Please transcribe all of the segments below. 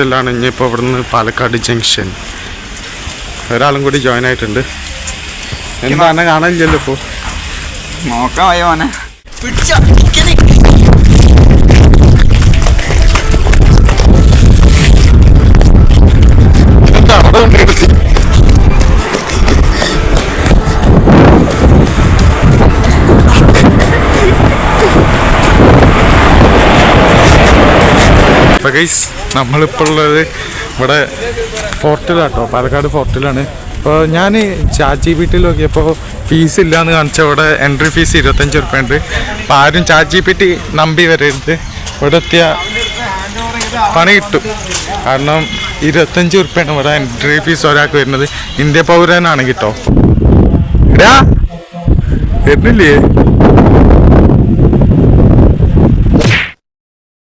ാണ് ഇനിയിപ്പോൾ ഇവിടുന്ന് പാലക്കാട് ജംഗ്ഷൻ ഒരാളും കൂടി ജോയിൻ ആയിട്ടുണ്ട്. എന്താണ് കാണാനില്ലല്ലോ ഇപ്പോൾ. നോക്കാം മോനെ. ഗൈസ് നമ്മളിപ്പോൾ ഉള്ളത് ഇവിടെ ഫോർട്ടിലാട്ടോ, പാലക്കാട് ഫോർട്ടിലാണ്. അപ്പോൾ ഞാൻ ChatGPT നോക്കിയപ്പോൾ ഫീസ് ഇല്ലയെന്ന് കാണിച്ച ഇവിടെ എൻട്രി ഫീസ് 25 ഉറുപ്പ്യ ഉണ്ട്. അപ്പോൾ ആരും ChatGPT നമ്പി വരരുത്. ഇവിടെ എത്തിയ പണി കിട്ടും. കാരണം 25 ഉറുപ്പ്യാണ് ഇവിടെ എൻട്രി ഫീസ് ഒരാൾക്ക് വരുന്നത്. ഇന്ത്യ പൗരനാണ് കേട്ടോ. എടാ വരുന്നില്ലേ?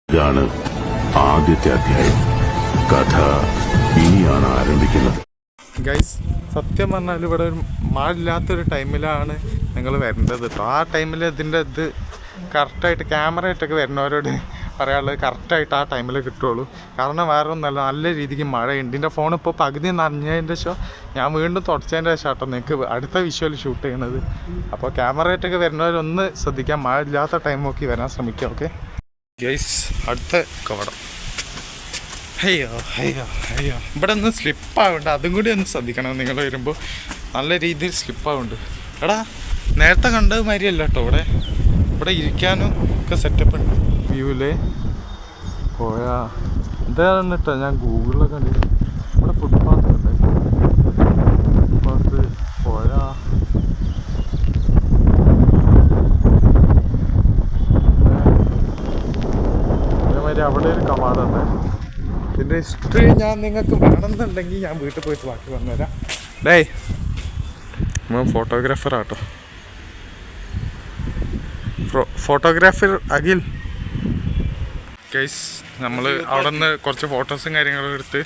ഇതാണ് ആദ്യത്തെ അധ്യായം. കഥ ഇനിയാണ് ആരംഭിക്കുന്നത്. ഗൈസ്, സത്യം പറഞ്ഞാൽ ഇവിടെ ഒരു മഴ ഇല്ലാത്തൊരു ടൈമിലാണ് നിങ്ങൾ വരേണ്ടത് കേട്ടോ. ആ ടൈമിൽ ഇതിൻ്റെ ഇത് കറക്റ്റായിട്ട് ക്യാമറയായിട്ടൊക്കെ വരുന്നവരോട് പറയാനുള്ളത് കറക്റ്റായിട്ട് ആ ടൈമിൽ കിട്ടുള്ളൂ. കാരണം വേറെ ഒന്നല്ല, നല്ല രീതിക്ക് മഴയുണ്ട്. എൻ്റെ ഫോൺ ഇപ്പോൾ പകുതി നനഞ്ഞതിൻ്റെ ശേഷം ഞാൻ വീണ്ടും തുടച്ചതിൻ്റെ ശേഷം കേട്ടോ നിങ്ങൾക്ക് അടുത്ത വിഷ്വൽ ഷൂട്ട് ചെയ്യണത്. അപ്പോൾ ക്യാമറയായിട്ടൊക്കെ വരുന്നവരൊന്ന് ശ്രദ്ധിക്കാം, മഴ ഇല്ലാത്ത ടൈം നോക്കി വരാൻ ശ്രമിക്കാം. ഓക്കെ ഗൈസ്, അടുത്ത കവടം. അയ്യോ അയ്യോ അയ്യോ, ഇവിടെ ഒന്ന് സ്ലിപ്പാവുണ്ട്. അതും കൂടി ഒന്ന് ശ്രദ്ധിക്കണം നിങ്ങൾ വരുമ്പോൾ. നല്ല രീതിയിൽ സ്ലിപ്പാവുണ്ട്. എടാ നേരത്തെ കണ്ടത് മാതിരിയല്ല കേട്ടോ. ഇവിടെ ഇരിക്കാനും ഒക്കെ സെറ്റപ്പ് ഉണ്ട്. വ്യൂവിലെ പോയാ ഇതാണ് കേട്ടോ. ഞാൻ ഗൂഗിളിലൊക്കെ കണ്ടിട്ട് ഇവിടെ ഫുട്പാത്ത് ഉണ്ട്. ഫുട്പാത്ത് പോയാ അതേമാതിരി അവിടെ ഒരു കവാടമുണ്ട്. ഇതിൻ്റെ ഹിസ്റ്ററി ഞാൻ നിങ്ങൾക്ക് വേണമെന്നുണ്ടെങ്കിൽ ഞാൻ വീട്ടിൽ പോയിട്ട് ബാക്കി പറഞ്ഞുതരാം. ഡേയ് നമ്മൾ ഫോട്ടോഗ്രാഫറാട്ടോ. ഫോട്ടോഗ്രാഫർ അഖിൽ. ഗൈസ്, നമ്മൾ അവിടെ നിന്ന് കുറച്ച് ഫോട്ടോസും കാര്യങ്ങളും എടുത്ത്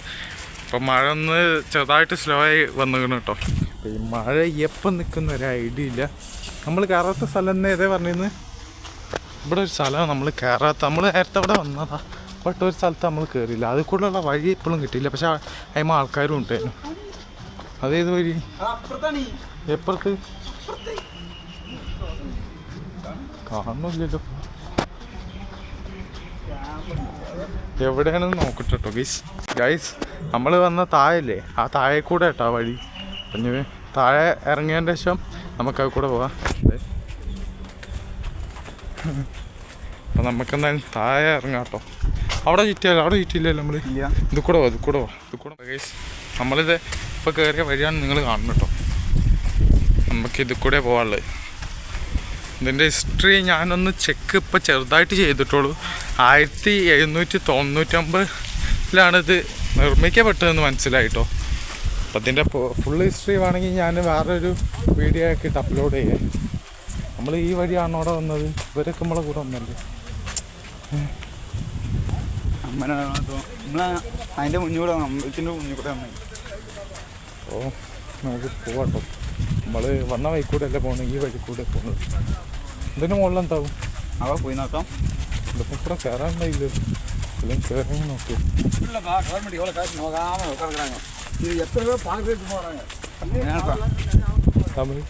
ഇപ്പം മഴ ഒന്ന് ചെറുതായിട്ട് സ്ലോ ആയി വന്നിരിക്കണം കേട്ടോ. അപ്പം ഈ മഴ എപ്പം നിൽക്കുന്ന ഒരു ഐഡിയ ഇല്ല. നമ്മൾ കയറാത്ത സ്ഥലം തന്നെ ഏതേ പറഞ്ഞിരുന്നു. ഇവിടെ ഒരു സ്ഥലമാണ് നമ്മൾ കയറാത്ത. നമ്മൾ നേരത്തെ അവിടെ വന്നതാ, ബട്ട് ഒരു സ്ഥലത്ത് നമ്മൾ കയറിയില്ല. അതിൽ കൂടുതലുള്ള വഴി ഇപ്പോഴും കിട്ടിയില്ല. പക്ഷെ അതിന് ആൾക്കാരും ഉണ്ടായിരുന്നു. അതേത് വഴി? എപ്പുറത്ത് കാണുന്നില്ലല്ലോ. എവിടെയാണെന്ന് നോക്കട്ടെ കേട്ടോ ഗൈസ്. നമ്മൾ വന്ന താഴല്ലേ, ആ താഴെ കൂടെ കേട്ടോ വഴി. പിന്നെ താഴെ ഇറങ്ങിയതിൻ്റെ ശേഷം നമുക്കത് കൂടെ പോവാം. അപ്പം നമുക്കെന്തായാലും താഴെ ഇറങ്ങാം കേട്ടോ. അവിടെ ചുറ്റിയില്ലല്ലോ നമ്മൾ. ഇത് കൂടെ പോവാം ഗൈസ്. നമ്മളിത് ഇപ്പോൾ കയറിയ വഴിയാണ് നിങ്ങൾ കാണുന്നത് കേട്ടോ. നമുക്ക് ഇത് കൂടെ പോകാനുള്ളത്. ഇതിൻ്റെ ഹിസ്റ്ററി ഞാനൊന്ന് ചെക്ക് ഇപ്പോൾ ചെറുതായിട്ട് ചെയ്തിട്ടുള്ളൂ. 1799-ലാണിത് നിർമ്മിക്കപ്പെട്ടതെന്ന് മനസ്സിലായിട്ടോ. അപ്പം ഇതിൻ്റെ ഫുൾ ഹിസ്റ്ററി വേണമെങ്കിൽ ഞാൻ വേറൊരു വീഡിയോ ആക്കിയിട്ട് അപ്ലോഡ് ചെയ്യാം. നമ്മൾ ഈ വഴിയാണോ അവിടെ വന്നത്? ഇവരൊക്കെ നമ്മളെ കൂടെ വന്നല്ലേ. അതിൻ്റെ മുന്നിലൂടെ അമ്പലത്തിൻ്റെ മുന്നിൽ കൂടെ വന്നു. ഓ നമുക്ക് പോവാട്ടോ. നമ്മൾ വന്ന വഴിക്കൂടെ അല്ലേ പോകണം, ഈ വഴിക്കൂടെ പോകുന്നത്. ഇതിന് മുകളിലെന്താവും? അവിടെ പോയി നോക്കാം. ഇതിപ്പോൾ ഇത്ര കയറാനുണ്ടായില്ല. എല്ലാം കയറി നോക്കി. തമിഴ്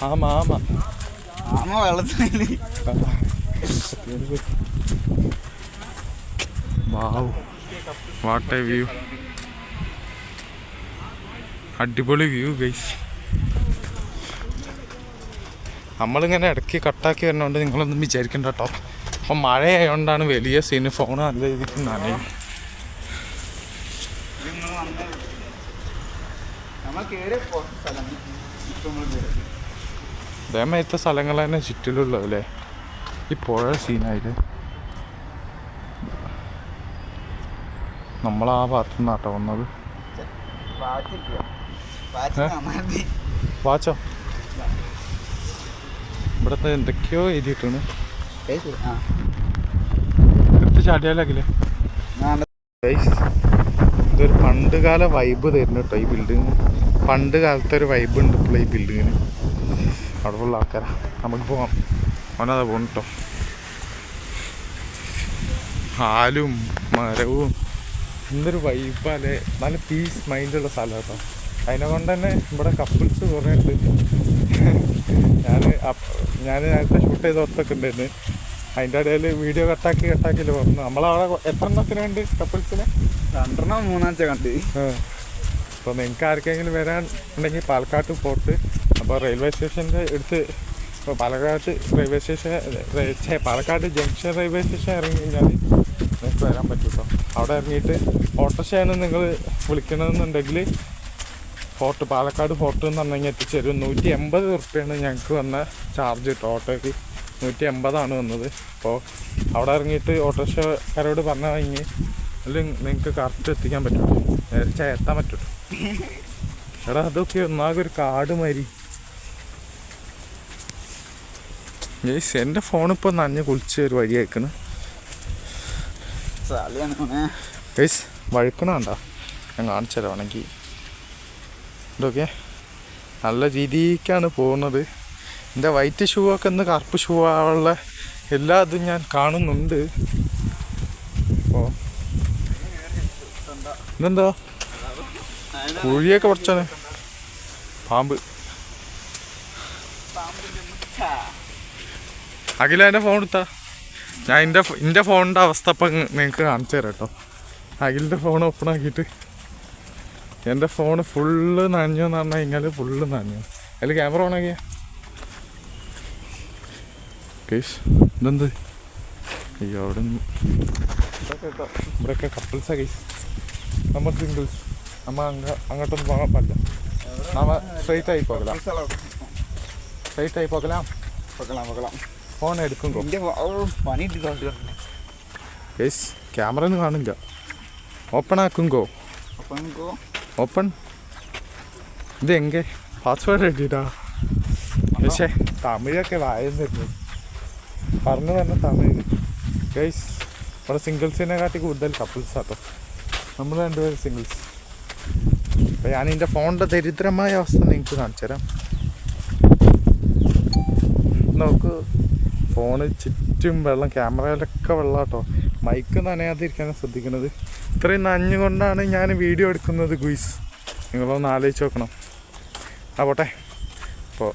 ആമാ വെള്ളത്തില്. വാവ്, വാട്ട് എ വ്യൂ. അടിപൊളി വ്യൂ ഗൈസ്. നമ്മളിങ്ങനെ ഇടയ്ക്ക് കട്ടാക്കി വരുന്നതുകൊണ്ട് നിങ്ങളൊന്നും വിചാരിക്കണ്ട കേട്ടോ. അപ്പം മഴയായതുകൊണ്ടാണ് വലിയ സീന്. ഫോൺ നല്ല രീതിക്ക് നനയും. ഇതേമാതിരത്തെ സ്ഥലങ്ങൾ തന്നെ ചുറ്റിലുള്ളതല്ലേ. ഈ പുഴ സീനായിട്ട് നമ്മളാ ഭാഗത്തു നിന്നാട്ടോ വന്നത്. വാച്ചോ ഇവിടുത്തെ എന്തൊക്കെയോ എഴുതിയിട്ടാണ്. എടുത്ത് ചാടിയാലാക്കില്ലേ. ഇതൊരു പണ്ട് കാല വൈബ് തരുന്നു കേട്ടോ ഈ ബിൽഡിങ്. പണ്ട് കാലത്തെ ഒരു വൈബ് ഉണ്ട് ഇപ്പോൾ ഈ ബിൽഡിങ്ങിന്. അവിടെ ഉള്ള ആൾക്കാരാ. നമുക്ക് പോകാം. അവനതാ പോകുന്നു കേട്ടോ. ആലും മരവും എന്തൊരു വൈബല്ലേ, നല്ല പീസ് മൈൻഡുള്ള സ്ഥലം കേട്ടോ. അതിനെ കൊണ്ട് തന്നെ ഇവിടെ കപ്പിൾസ് കുറേ ഉണ്ട്. ഞാൻ നേരത്തെ ഷൂട്ട് ചെയ്ത ഒത്തൊക്കെ ഉണ്ടായിരുന്നു. അതിൻ്റെ ഇടയിൽ വീഡിയോ കട്ടാക്കിയില്ല പറഞ്ഞു. നമ്മളവിടെ എത്ര എണ്ണത്തിനുണ്ട് കപ്പിൾസിന്? 2 3 കണ്ട്. അപ്പോൾ നിങ്ങൾക്ക് ആർക്കെങ്കിലും വരാൻ ഉണ്ടെങ്കിൽ പാലക്കാട്ട് പോട്ട്. അപ്പോൾ റെയിൽവേ സ്റ്റേഷൻ്റെ അടുത്ത്, ഇപ്പോൾ Palakkad railway station Palakkad junction railway station ഇറങ്ങി കഴിഞ്ഞാൽ നിങ്ങൾക്ക് വരാൻ പറ്റും കേട്ടോ. അവിടെ ഇറങ്ങിയിട്ട് ഓട്ടോറിക്ഷയാണ് നിങ്ങൾ വിളിക്കണമെന്നുണ്ടെങ്കിൽ പാലക്കാട് ഫോർട്ട് എന്ന് പറഞ്ഞു കഴിഞ്ഞാൽ എത്തിച്ചേരും. 180 ഉറുപ്പ്യാണ് ഞങ്ങൾക്ക് വന്ന ചാർജ് കേട്ടോ. ഓട്ടോയ്ക്ക് 180 വന്നത്. അപ്പോൾ അവിടെ ഇറങ്ങിയിട്ട് ഓട്ടോറിക്ഷക്കാരോട് പറഞ്ഞാൽ കഴിഞ്ഞ് അല്ലെങ്കിൽ നിങ്ങൾക്ക് കറക്റ്റ് എത്തിക്കാൻ പറ്റും, എത്താൻ പറ്റും. എടാ അതൊക്കെ ഒന്നാകെ ഒരു കാട് മാതിരി. എൻ്റെ ഫോണിപ്പോൾ നനഞ്ഞ് കുളിച്ച് ഒരു വഴി അയക്കണ്. ഗൈസ് വഴുക്കണണ്ട, ഞാൻ കാണിച്ചു തരാണെങ്കിൽ. ഇതൊക്കെ നല്ല രീതിക്കാണ് പോകുന്നത്. എൻ്റെ വൈറ്റ് ഷൂ ഒക്കെ ഒന്ന് കറുപ്പ് ഷൂ ആവാനുള്ള എല്ലാ ഇതും ഞാൻ കാണുന്നുണ്ട്. അപ്പോൾ ഇതെന്താ കുഴിയൊക്കെ പഠിച്ചാണ് പാമ്പ്. അഖില എൻ്റെ ഫോൺ എടുത്താ, ഞാൻ എൻ്റെ ഫോണിൻ്റെ അവസ്ഥ ഇപ്പം നിങ്ങൾക്ക് കാണിച്ചു തരാം കേട്ടോ. അഖിലിൻ്റെ ഫോൺ ഓപ്പൺ ആക്കിയിട്ട് എൻ്റെ ഫോണ് ഫുള്ള് നനഞ്ഞു എന്ന് പറഞ്ഞു കഴിഞ്ഞാൽ ഫുള്ള് നനഞ്ഞു. അതിൽ ക്യാമറ ഓൺ ആക്കിയ കേസ് ഇതെന്ത് അയ്യോ അവിടെ ഇവിടെയൊക്കെ കപ്പിൾസാണ് കേസ്. നമ്മൾ സിംഗിൾസ്, നമ്മൾ അങ്ങോട്ടൊന്നും പോകാൻ പറ്റില്ല. നമ്മ സ്ട്രൈറ്റ് ആയി പോകലാം, സ്ട്രൈറ്റ് ആയി പോകലാം. ഫോൺ എടുക്കുമ്പോ കേസ് ക്യാമറ ഒന്നും കാണില്ല. ഓപ്പൺ ആക്കുങ്കോ ഓപ്പൺ. ഇത് എങ്കെ പാസ്വേഡ് എഴുതിയിട്ടാ. പക്ഷേ തമിഴൊക്കെ വായന്നിരുന്നു പറഞ്ഞു തന്നെ തമിഴ്. ഗൈസ് ഇവിടെ സിംഗിൾസിനെ കാട്ടി കൂടുതൽ കപ്പിൾസ് ആട്ടോ. നമ്മൾ രണ്ടുപേരും സിംഗിൾസ്. അപ്പം ഞാൻ എൻ്റെ ഫോണിൻ്റെ ദരിദ്രമായ അവസ്ഥ നിങ്ങൾക്ക് കാണിച്ചു തരാം. നോക്ക്, ഫോണ് ചുറ്റും വെള്ളം, ക്യാമറയിലൊക്കെ വെള്ളം കേട്ടോ. മൈക്ക് നനയാതിരിക്കാനാണ് ശ്രദ്ധിക്കുന്നത്. ഇത്രയും നനഞ്ഞുകൊണ്ടാണ് ഞാൻ വീഡിയോ എടുക്കുന്നത് ഗുയിസ്. നിങ്ങളൊന്ന് ആലോചിച്ച് നോക്കണം. ആ പോട്ടെ, അപ്പോൾ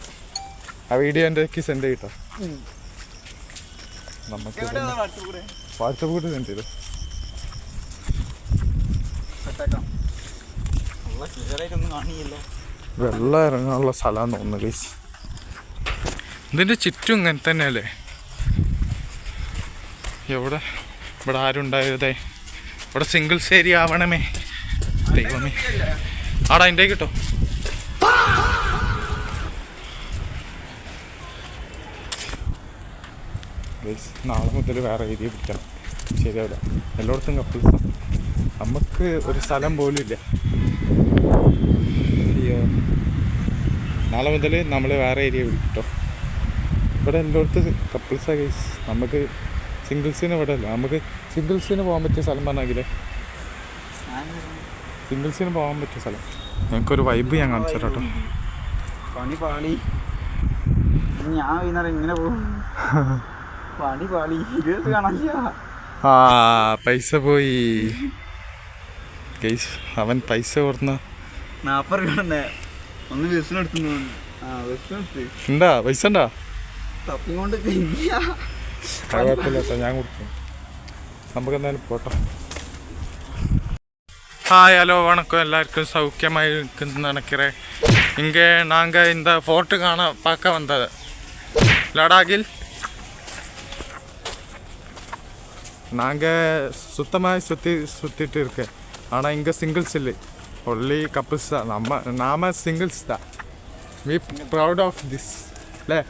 ആ വീഡിയോ എൻ്റെ സെൻഡ് ചെയ്യട്ടോ. നമുക്ക് വാട്സപ്പ് കൂടി സെൻഡ് ചെയ്തു. വെള്ളം ഇറങ്ങാനുള്ള സ്ഥലമാണെന്ന് തോന്നുന്നു ഗൈസ്. ഇതിൻ്റെ ചുറ്റും ഇങ്ങനെ തന്നെയല്ലേ. ഇവിടെ ആരും ഉണ്ടായതേ. ഇവിടെ സിംഗിൾസ് ഏരിയ ആവണമേ ദൈവമേ. ആടാ എൻ്റെ കിട്ടോ. ഗൈസ് നാളെ മുതൽ വേറെ ഏരിയ പിടിക്കണം. ശരിയാവില്ല, എല്ലായിടത്തും കപ്പിൾസാണ്. നമുക്ക് ഒരു സ്ഥലം പോലും ഇല്ല. അയ്യോ, നാളെ മുതൽ നമ്മൾ വേറെ ഏരിയ പിടിക്കട്ടോ. ഇവിടെ എല്ലായിടത്തും കപ്പിൾസാണ് ഗൈസ്. നമുക്ക് സിംഗിൾസിന് ഇവിടെ അല്ല. നമുക്ക് സിംഗിൾസിന് പോകാൻ പറ്റിയ സ്ഥലം പറഞ്ഞാൽ സിംഗിൾസിന് പോകാൻ പറ്റിയ സ്ഥലം ഞങ്ങൾക്കൊരു വൈബ് ഞാൻ കാണിച്ചു തരാം കേട്ടോ. ഞാൻ വൈകുന്നേരം ഇങ്ങനെ പോകും. ആ പൈസ പോയി ഗൈസ്. അവൻ പൈസ കൊടുന്ന 40 രൂപ ഒന്ന് ബസ്സിനെടുത്തു. ഉണ്ടാ പൈസ ഉണ്ടാ? തപ്പിക്കൊണ്ട് കുഴപ്പമില്ല കേട്ടോ, ഞാൻ കൊടുത്തു. നമുക്ക് എന്തായാലും പോട്ടോ. ஹாய் ஹலோ வணக்கம், எல்லாருக்கும் சௌக்கியமாக இருக்குன்னு நினைக்கிறேன். இங்கே நாங்கள் இந்த ஃபோர்ட்டு பார்க்க வந்தது லடாக்கில். நாங்கள் சுத்தமாக சுற்றிட்டு இருக்கேன். ஆனால் இங்கே சிங்கிள்ஸ் இல்லை, ஒன்லி கப்புள்ஸ் தான். நாம சிங்கிள்ஸ் தான். வி ப்ரௌட் ஆஃப் திஸ் இல்லை.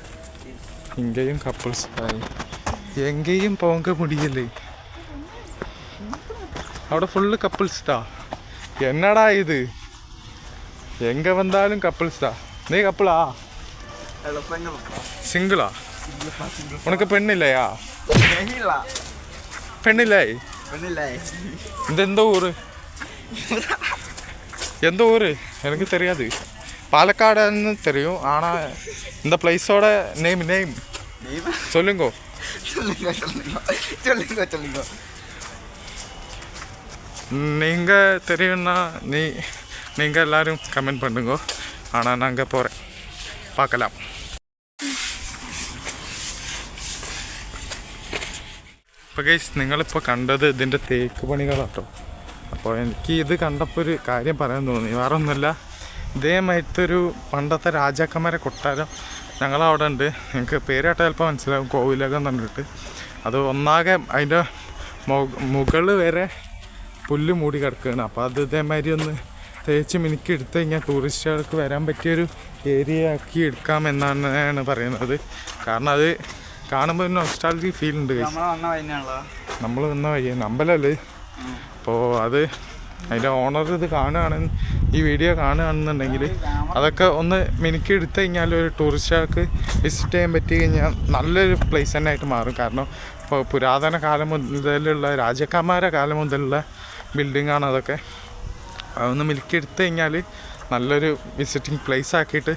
இங்கேயும் கப்புள்ஸ் தான். எங்கேயும் போக முடியலை. അവിടെ ഫുള്ള് കപ്പിൾസ് താ. എന്നടാ ഇത്, എങ്ക വന്നാലും കപ്പിൾസ് താ. നീ കപ്പിളാ സിംഗിളാ? ഉനക്ക് പെണ്ണില്ലയാ? പെണ്ണില്ലേ? ഇതെന്തോ ഊര്? எந்த ஊர் எனக்கு தெரியாது. பாலக்காடுன்னு தெரியும். ஆனால் இந்த பிளேஸோட நேம் சொல்லுங்க. நீங்கள் தெரியும்னா நீங்கள் எல்லோரும் கமெண்ட் பண்ணுங்க. ஆனால் நாங்கள் போகிறேன், பார்க்கலாம். അപ്പോൾ ഗൈസ് നിങ്ങളിപ്പോൾ കണ്ടത് ഇതിൻ്റെ തേക്ക് പണികളാട്ടോ. അപ്പോൾ എനിക്ക് ഇത് കണ്ടപ്പോൾ ഒരു കാര്യം പറയാൻ തോന്നി. വേറെ ഒന്നുമില്ല, ഇതേമായിട്ടൊരു പണ്ടത്തെ രാജാക്കന്മാരെ കൊട്ടാരം ഞങ്ങളവിടെ ഉണ്ട്. നിങ്ങൾക്ക് പേരായിട്ട് ചിലപ്പോൾ മനസ്സിലാവും, കോവിലകം കണ്ടിട്ട്. അത് ഒന്നാകെ അതിൻ്റെ മുകളിൽ വരെ പുല്ല് മൂടി കിടക്കുകയാണ്. അപ്പോൾ അത് ഇതേമാതിരി ഒന്ന് തേച്ച് മിനുക്കി എടുത്തു കഴിഞ്ഞാൽ ടൂറിസ്റ്റുകൾക്ക് വരാൻ പറ്റിയൊരു ഏരിയ ആക്കി എടുക്കാമെന്നാണ് പറയുന്നത്. കാരണം അത് കാണുമ്പോൾ ഒരു നൊസ്റ്റാൾജി ഫീൽ ഉണ്ട്. നമ്മൾ വന്ന വഴിയാണ്, അമ്പലമല്ലേ. അപ്പോൾ അത് അതിൻ്റെ ഓണർ ഇത് കാണുകയാണെന്ന്, ഈ വീഡിയോ കാണുകയാണെന്നുണ്ടെങ്കിൽ അതൊക്കെ ഒന്ന് മിനുക്കി എടുത്തു കഴിഞ്ഞാൽ ഒരു ടൂറിസ്റ്റുകാർക്ക് വിസിറ്റ് ചെയ്യാൻ പറ്റി കഴിഞ്ഞാൽ നല്ലൊരു പ്ലേസ് തന്നെ ആയിട്ട് മാറും. കാരണം ഇപ്പോൾ പുരാതന കാലം മുതലുള്ള രാജാക്കന്മാരുടെ കാലം മുതലുള്ള ബിൽഡിങ്ങാണ് അതൊക്കെ. അതൊന്ന് മിനുക്കി എടുത്തു കഴിഞ്ഞാൽ നല്ലൊരു വിസിറ്റിംഗ് പ്ലേസ് ആക്കിയിട്ട്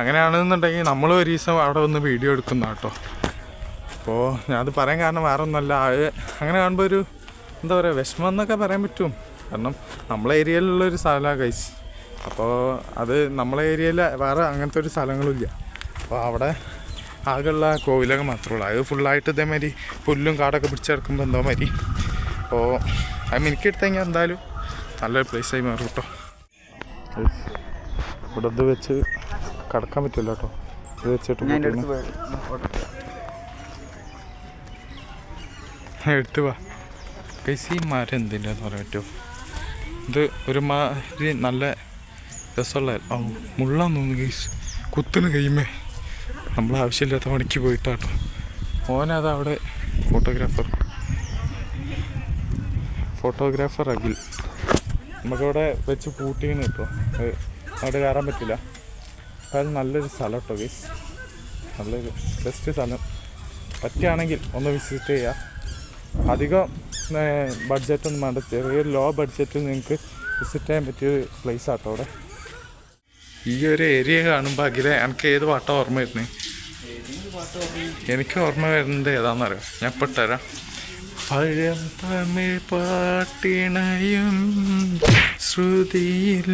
അങ്ങനെയാണെന്നുണ്ടെങ്കിൽ നമ്മൾ ഒരു ദിവസം അവിടെ ഒന്ന് വീഡിയോ എടുക്കുന്ന കേട്ടോ. അപ്പോൾ ഞാനത് പറയാൻ കാരണം വേറെ ഒന്നുമല്ല, അങ്ങനെ കാണുമ്പോൾ ഒരു എന്താ പറയുക വിഷമം എന്നൊക്കെ പറയാൻ പറ്റും. കാരണം നമ്മളെ ഏരിയയിലുള്ളൊരു സ്ഥലമാണ് ഗൈസ്. അപ്പോൾ അത് നമ്മളെ ഏരിയയിൽ വേറെ അങ്ങനത്തെ ഒരു സ്ഥലങ്ങളുമില്ല. അപ്പോൾ അവിടെ ആകെയുള്ള കോവിലകം മാത്രമേ ഉള്ളൂ. അത് ഫുള്ളായിട്ട് ഇതേമാതിരി പുല്ലും കാടൊക്കെ പിടിച്ചെടുക്കുമ്പോൾ എന്തോ മാതിരി. അപ്പോൾ അത് മിനിക്കെടുത്ത് കഴിഞ്ഞാൽ എന്തായാലും നല്ലൊരു പ്ലേസായി മാറും കേട്ടോ. ഇവിടെ ഇത് വെച്ച് കടക്കാൻ പറ്റില്ല കേട്ടോ. ഇത് വെച്ചിട്ട് എടുത്ത് വാ ഗൈസ്. ഈ മരം എന്തിൻ്റെന്ന് പറയാൻ പറ്റുമോ? ഇത് ഒരുമാതിരി നല്ല രസമുള്ള മുള്ളാന്ന് തോന്നുന്നു ഗൈസ്. കുത്തിന് കഴിയുമേ നമ്മൾ ആവശ്യമില്ലാത്ത പണിക്ക് പോയിട്ടാട്ടോ. ഓനത് അവിടെ ഫോട്ടോഗ്രാഫർ അഖിൽ നമുക്കവിടെ വെച്ച് പൂട്ടിന്ന് കിട്ടുമോ? അവിടെ കയറാൻ പറ്റില്ല. അപ്പോൾ അത് നല്ലൊരു സ്ഥലം കേട്ടോ ഗൈസ്, നല്ലൊരു ബെസ്റ്റ് സ്ഥലം. പറ്റുകയാണെങ്കിൽ ഒന്ന് വിസിറ്റ് ചെയ്യുക. അധികം ബഡ്ജറ്റൊന്നും വേണ്ട, ചെറിയൊരു ലോ ബഡ്ജറ്റിൽ നിങ്ങൾക്ക് വിസിറ്റ് ചെയ്യാൻ പറ്റിയൊരു പ്ലേസ് ആട്ടോ അവിടെ. ഈ ഒരു ഏരിയ കാണുമ്പോൾ അഖിലെ എനിക്ക് ഏത് പാട്ടാണ് ഓർമ്മ വരുന്നത്? എനിക്ക് ഓർമ്മ വരുന്നത് ഏതാണെന്നറിയാം, ഞാൻ ഇപ്പോൾ തരാം. പഴം തമിഴ് പാട്ടിണയും ശ്രുതിയിൽ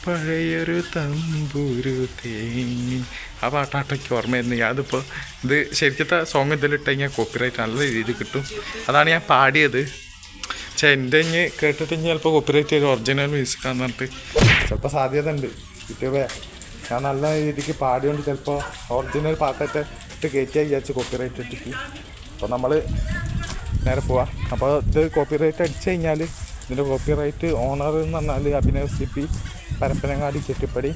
പഴയൊരു തമ്പുരു തേങ്ങി, ആ പാട്ടാട്ടൊക്കെ ഓർമ്മ വരുന്നത്. അതിപ്പോൾ ഇത് ശരിക്കത്തെ സോങ് ഇതിലിട്ട് കഴിഞ്ഞാൽ കോപ്പിറൈറ്റ് നല്ല രീതിയിൽ കിട്ടും. അതാണ് ഞാൻ പാടിയത്. പക്ഷേ എൻ്റെ ഇനി കേട്ടിട്ട് ചിലപ്പോൾ കോപ്പിറൈറ്റ് ചെയ്ത് ഒറിജിനൽ മ്യൂസിക്കാന്ന് പറഞ്ഞിട്ട് ചിലപ്പോൾ സാധ്യത ഉണ്ട്. യൂട്യൂബേ ഞാൻ നല്ല രീതിക്ക് പാടിയോണ്ട് ചിലപ്പോൾ ഒറിജിനൽ പാട്ടൊക്കെ ഇട്ട് കയറ്റിയാൽ വിചാരിച്ച് കോപ്പിറൈറ്റ് ഇട്ടിട്ട്. അപ്പോൾ നമ്മൾ നേരെ പോവാം. അപ്പോൾ ഇത് കോപ്പിറൈറ്റ് അടിച്ചു കഴിഞ്ഞാൽ ഇതിൻ്റെ കോപ്പിറൈറ്റ് ഓണർ എന്ന് പറഞ്ഞാൽ അഭിനവ് CP പരപ്പനങ്ങാടി ചെട്ടിപ്പടി.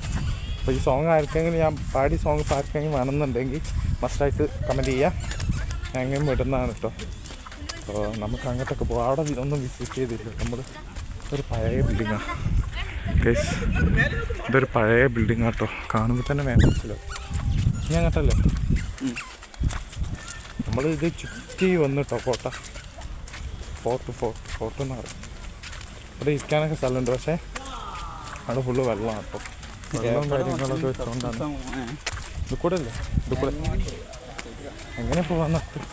അപ്പോൾ ഈ സോങ് ആർക്കെങ്കിലും ഞാൻ പാടി സോങ് ഇപ്പോൾ ആർക്കെങ്കിലും വേണമെന്നുണ്ടെങ്കിൽ മസ്റ്റായിട്ട് കമൻറ്റ് ചെയ്യാം. ഞാൻ എങ്ങനെ വിടുന്നതാണ് കേട്ടോ. അപ്പോൾ നമുക്ക് അങ്ങോട്ടൊക്കെ പോകാം. അവിടെ ഒന്നും വിസിറ്റ് ചെയ്തില്ല നമ്മൾ. ഒരു പഴയ ബിൽഡിങ്ങാണ് ഗൈസ്, ഇതൊരു പഴയ ബിൽഡിങ്ങാണ് കേട്ടോ. കാണുമ്പോൾ തന്നെ മനസ്സിലാവും. ഇനി അങ്ങോട്ടല്ലേ നമ്മൾ ഇത് ചുറ്റി വന്നു കേട്ടോ. ഫോർട്ട് എന്ന് പറയും. ഇവിടെ ഇരിക്കാനൊക്കെ സ്ഥലമുണ്ട്, പക്ഷേ അവിടെ ഫുള്ള് വെള്ളമാണ് കേട്ടോ. വെള്ളവും കാര്യങ്ങളൊക്കെ വെച്ചുകൊണ്ടാണ്. ഇത് കൂടെ അല്ലേ, ഇത് കൂടെ എങ്ങനെ പോവാൻ നടത്തും.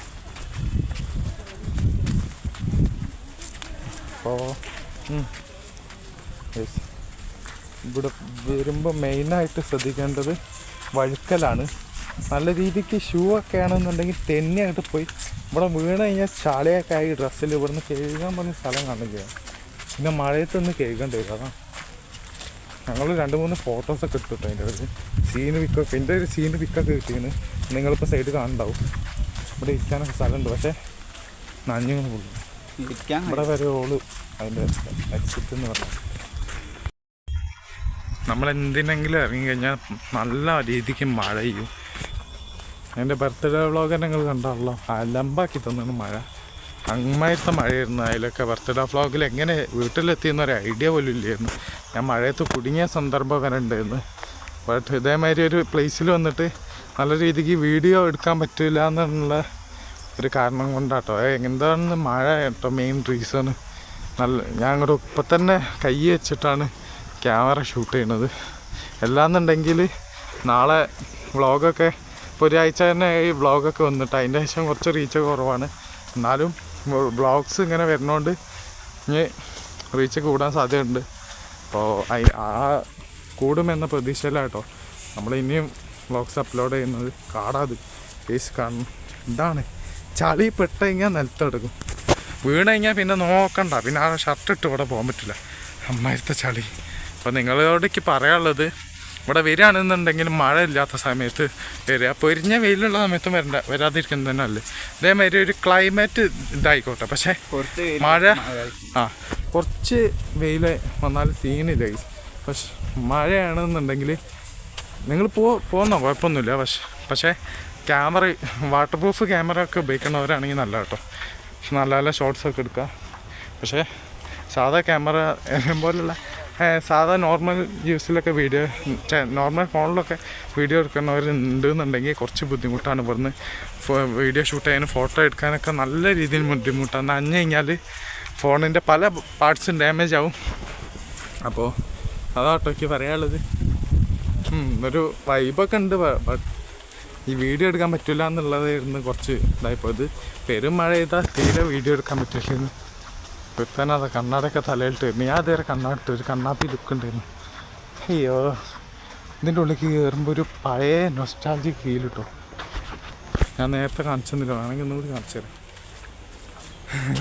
അപ്പോൾ ഇവിടെ വരുമ്പോൾ മെയിനായിട്ട് ശ്രദ്ധിക്കേണ്ടത് വഴുക്കലാണ്. നല്ല രീതിക്ക് ഷൂ ഒക്കെ ആണെന്നുണ്ടെങ്കിൽ തെന്നിയായിട്ട് പോയി ഇവിടെ വീണ് കഴിഞ്ഞാൽ ചാളയൊക്കെ ആയി ഡ്രസ്സിൽ ഇവിടുന്ന് കഴുകാൻ പറഞ്ഞ സ്ഥലം കാണില്ല. പിന്നെ മഴയത്തൊന്ന് കഴുകേണ്ടി വരും. അതാണ് ഞങ്ങൾ 2-3 ഫോട്ടോസൊക്കെ എടുത്തിട്ടോ. അതിൻ്റെ ഒരു സീന് പിക്കൊക്കെ, എൻ്റെ ഒരു സീന് പിക്കൊക്കെ കിട്ടിയാണ്. നിങ്ങളിപ്പോൾ സൈഡ് കാണുന്നുണ്ടാവും. ഇവിടെ ഇരിക്കാനൊക്കെ സ്ഥലമുണ്ട്, പക്ഷേ നഞ്ഞിങ്ങനെ പോകും. ഇവിടെ വരെ ഓള് അതിൻ്റെ എക്സിറ്റ് എന്ന് പറഞ്ഞാൽ നമ്മളെന്തിനെങ്കിലും ഇറങ്ങിക്കഴിഞ്ഞാൽ നല്ല രീതിക്ക് മഴ ചെയ്യും. എൻ്റെ ബർത്ത്ഡേ വ്ളോഗ് നിങ്ങൾ കണ്ടാണല്ലോ, അലമ്പാക്കി തന്നാണ് മഴ. അങ്ങനത്തെ മഴയായിരുന്നു. അതിലൊക്കെ ബർത്ത്ഡേ വ്ളോഗിൽ എങ്ങനെ വീട്ടിലെത്തിയെന്നൊരു ഐഡിയ പോലും ഇല്ലായിരുന്നു. ഞാൻ മഴയത്ത് കുടുങ്ങിയ സന്ദർഭം വരെ ഉണ്ടായിരുന്നു. ബട്ട് ഇതേമാതിരി ഒരു പ്ലേസിൽ വന്നിട്ട് നല്ല രീതിക്ക് വീഡിയോ എടുക്കാൻ പറ്റില്ല എന്നുള്ള ഒരു കാരണം കൊണ്ടാട്ടോ. എന്താണെന്ന് മഴ കേട്ടോ മെയിൻ റീസൺ. ഞാൻ അങ്ങോട്ട് ഇപ്പം തന്നെ കൈ വെച്ചിട്ടാണ് ക്യാമറ ഷൂട്ട് ചെയ്യണത്. എല്ലാന്നുണ്ടെങ്കിൽ നാളെ വ്ളോഗൊക്കെ ഇപ്പോൾ ഒരാഴ്ച തന്നെ ഈ വ്ളോഗൊക്കെ വന്നിട്ട് അതിൻ്റെ ശേഷം കുറച്ച് റീച്ച് കുറവാണ്. എന്നാലും വ്ളോഗ്സ് ഇങ്ങനെ വരുന്നതുകൊണ്ട് ഇനി റീച്ച് കൂടാൻ സാധ്യതയുണ്ട്. അപ്പോൾ ആ കൂടുമെന്ന പ്രതീക്ഷയിലാട്ടോ നമ്മൾ ഇനിയും വ്ളോഗ്സ് അപ്ലോഡ് ചെയ്യുന്നത്. കാടാത് കേസ് കാണണം. ഇതാണ് ചളി പെട്ട് കഴിഞ്ഞാൽ നിലത്തെടുക്കും, വീണ് കഴിഞ്ഞാൽ പിന്നെ നോക്കണ്ട, പിന്നെ ആ ഷർട്ട് ഇട്ട് ഇവിടെ പോകാൻ പറ്റില്ല, അമ്മായിരത്തെ ചളി. അപ്പോൾ നിങ്ങളോടേക്ക് പറയാനുള്ളത്, ഇവിടെ വരികയാണെന്നുണ്ടെങ്കിൽ മഴ ഇല്ലാത്ത സമയത്ത് വരിക, പൊരിഞ്ഞ വെയിലുള്ള സമയത്തും വരാതിരിക്കുന്നത് തന്നെ അല്ലേ. ഇതേമാതിരി ഒരു ക്ലൈമറ്റ് ഇതായിക്കോട്ടെ, പക്ഷേ മഴ കുറച്ച് വെയിൽ വന്നാൽ സീനില്ല. പക്ഷെ മഴയാണെന്നുണ്ടെങ്കിൽ നിങ്ങൾ പോകുന്നോ കുഴപ്പമൊന്നുമില്ല. പക്ഷേ ക്യാമറ വാട്ടർ പ്രൂഫ് ക്യാമറ ഒക്കെ ഉപയോഗിക്കുന്നവരാണെങ്കിൽ നല്ല കേട്ടോ, നല്ല നല്ല ഷോട്ട്സൊക്കെ എടുക്കാം. പക്ഷേ സാധാ ക്യാമറ പോലുള്ള സാധാ നോർമൽ യൂസിലൊക്കെ നോർമൽ ഫോണിലൊക്കെ വീഡിയോ എടുക്കുന്നവരുണ്ടെന്നുണ്ടെങ്കിൽ കുറച്ച് ബുദ്ധിമുട്ടാണ്. ഇവിടുന്ന് വീഡിയോ ഷൂട്ട് ചെയ്യാനും ഫോട്ടോ എടുക്കാനൊക്കെ നല്ല രീതിയിൽ ബുദ്ധിമുട്ടാണ്. നനഞ്ഞു കഴിഞ്ഞാൽ ഫോണിൻ്റെ പല പാർട്സും ഡാമേജ് ആവും. അപ്പോൾ അതാട്ടോ എനിക്ക് പറയാനുള്ളത്. ഒരു വൈബൊക്കെ ഉണ്ട്, ബട്ട് ഈ വീഡിയോ എടുക്കാൻ പറ്റില്ല എന്നുള്ളതായിരുന്നു കുറച്ച് ഇതായിപ്പോയത്. പെരും മഴ ചെയ്താൽ തീരെ വീഡിയോ എടുക്കാൻ പറ്റില്ലായിരുന്നു. ഇപ്പം അതാ കണ്ണാടൊക്കെ തലയിലിട്ട് വരുന്നു. ഞാൻ അതുവരെ കണ്ണാടിട്ട് ഒരു കണ്ണാപ്പി ലുക്ക് ഉണ്ടായിരുന്നു. അയ്യോ, ഇതിൻ്റെ ഉള്ളിലേക്ക് കയറുമ്പോൾ ഒരു പഴയ നൊസ്റ്റാൾജിക് ഫീൽ കിട്ടോ. ഞാൻ നേരത്തെ കാണിച്ചെന്നില്ല, വേണമെങ്കിൽ ഒന്നുകൂടി കാണിച്ചു തരാം.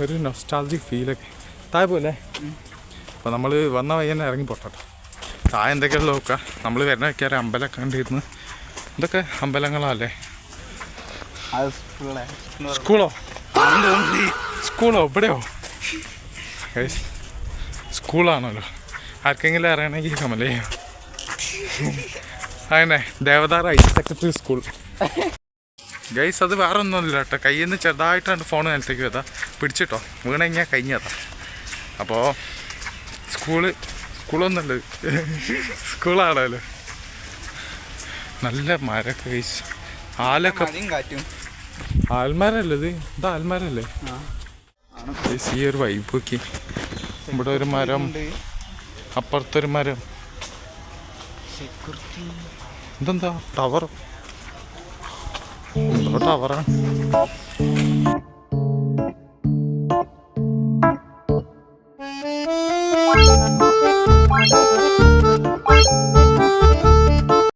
ഒരു നൊസ്റ്റാൾജിക് ഫീലൊക്കെ താഴെ പോലെ. അപ്പോൾ നമ്മൾ വന്ന വയ്യന്നെ ഇറങ്ങി പോട്ടോ. താഴെ എന്തൊക്കെയുള്ള നോക്കുക, നമ്മൾ വരുന്ന വയ്ക്കാറ് അമ്പലമൊക്കെ കണ്ടിരുന്നു. ഇതൊക്കെ അമ്പലങ്ങളല്ലേ? സ്കൂളോ ഇവിടെയോ? സ്കൂളാണല്ലോ. ആർക്കെങ്കിലും അറിയണമെങ്കിൽ കമലേ. അങ്ങനെ Devadar higher secondary school guys. അത് വേറെ ഒന്നുമില്ല കേട്ടോ, കയ്യിൽ നിന്ന് ചെറുതായിട്ടാണ് ഫോൺ നിലത്തേക്ക് വരാ, പിടിച്ചിട്ടോ, വീണ് കഴിഞ്ഞാൽ കഴിഞ്ഞതാ. അപ്പോൾ സ്കൂളൊന്നുമല്ല, സ്കൂളാണല്ലോ. നല്ല മരമൊക്കെ ഗൈസ്, ആലൊക്കെ. ആൽമരല്ലേ ഇത്? ഇതാ ആൽമരല്ലേ? ഈ ഒരു വൈബ് നോക്കി. ഇവിടെ ഒരു മരം, അപ്പുറത്തൊരു മരം. ഇതെന്താ ടവർ? ടവറാണ്.